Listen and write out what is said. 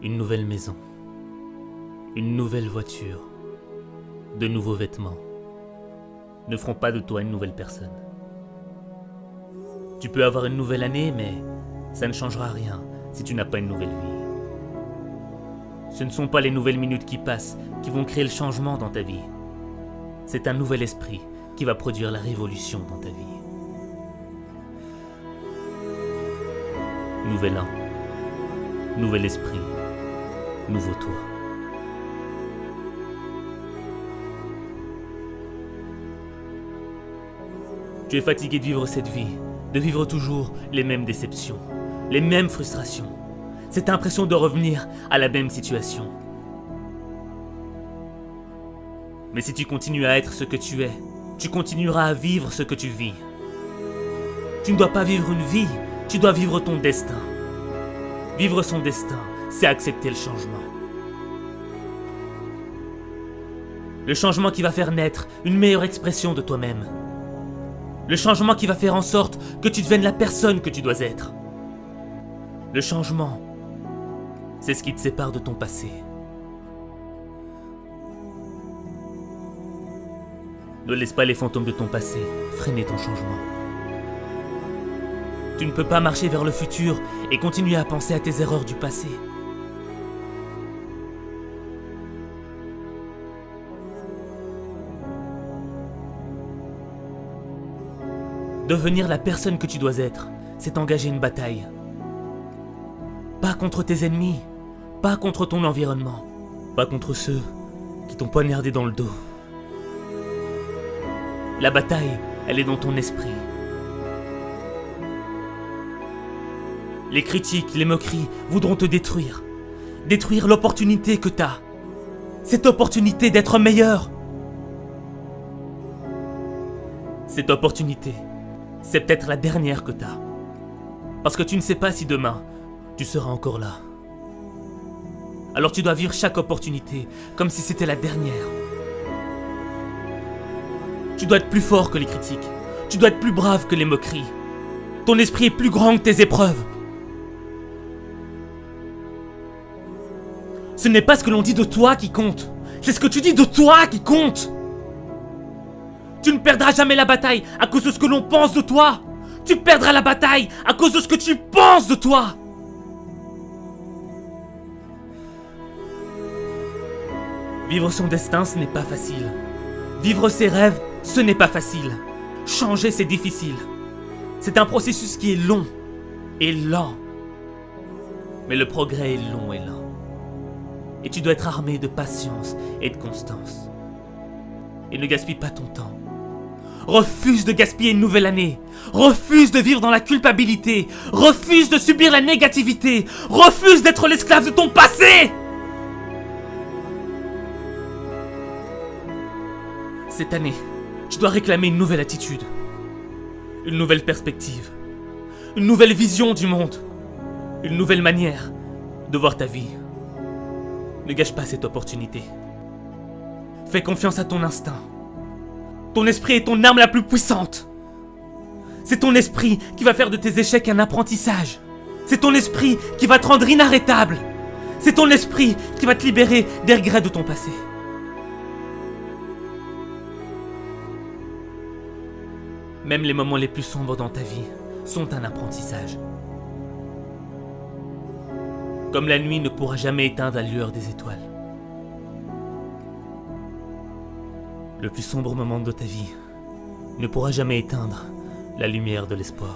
Une nouvelle maison, une nouvelle voiture, de nouveaux vêtements ne feront pas de toi une nouvelle personne. Tu peux avoir une nouvelle année, mais ça ne changera rien si tu n'as pas une nouvelle vie. Ce ne sont pas les nouvelles minutes qui passent qui vont créer le changement dans ta vie. C'est un nouvel esprit qui va produire la révolution dans ta vie. Nouvel an, nouvel esprit, nouveau toi. Tu es fatigué de vivre cette vie, de vivre toujours les mêmes déceptions, les mêmes frustrations, cette impression de revenir à la même situation. Mais si tu continues à être ce que tu es, tu continueras à vivre ce que tu vis. Tu ne dois pas vivre une vie, tu dois vivre ton destin. Vivre son destin, c'est accepter le changement. Le changement qui va faire naître une meilleure expression de toi-même. Le changement qui va faire en sorte que tu deviennes la personne que tu dois être. Le changement, c'est ce qui te sépare de ton passé. Ne laisse pas les fantômes de ton passé freiner ton changement. Tu ne peux pas marcher vers le futur et continuer à penser à tes erreurs du passé. Devenir la personne que tu dois être, c'est engager une bataille. Pas contre tes ennemis, pas contre ton environnement, pas contre ceux qui t'ont poignardé dans le dos. La bataille, elle est dans ton esprit. Les critiques, les moqueries voudront te détruire. Détruire l'opportunité que t'as. Cette opportunité d'être meilleur. Cette opportunité, c'est peut-être la dernière que t'as. Parce que tu ne sais pas si demain, tu seras encore là. Alors tu dois vivre chaque opportunité comme si c'était la dernière. Tu dois être plus fort que les critiques. Tu dois être plus brave que les moqueries. Ton esprit est plus grand que tes épreuves. Ce n'est pas ce que l'on dit de toi qui compte. C'est ce que tu dis de toi qui compte. Tu ne perdras jamais la bataille à cause de ce que l'on pense de toi. Tu perdras la bataille à cause de ce que tu penses de toi. Vivre son destin, ce n'est pas facile. Vivre ses rêves, ce n'est pas facile. Changer, c'est difficile. C'est un processus qui est long et lent. Mais le progrès est long et lent. Et tu dois être armé de patience et de constance. Et ne gaspille pas ton temps. Refuse de gaspiller une nouvelle année. Refuse de vivre dans la culpabilité. Refuse de subir la négativité. Refuse d'être l'esclave de ton passé. Cette année, tu dois réclamer une nouvelle attitude. Une nouvelle perspective. Une nouvelle vision du monde. Une nouvelle manière de voir ta vie. Ne gâche pas cette opportunité. Fais confiance à ton instinct. Ton esprit est ton arme la plus puissante. C'est ton esprit qui va faire de tes échecs un apprentissage. C'est ton esprit qui va te rendre inarrêtable. C'est ton esprit qui va te libérer des regrets de ton passé. Même les moments les plus sombres dans ta vie sont un apprentissage. Comme la nuit ne pourra jamais éteindre la lueur des étoiles. Le plus sombre moment de ta vie ne pourra jamais éteindre la lumière de l'espoir.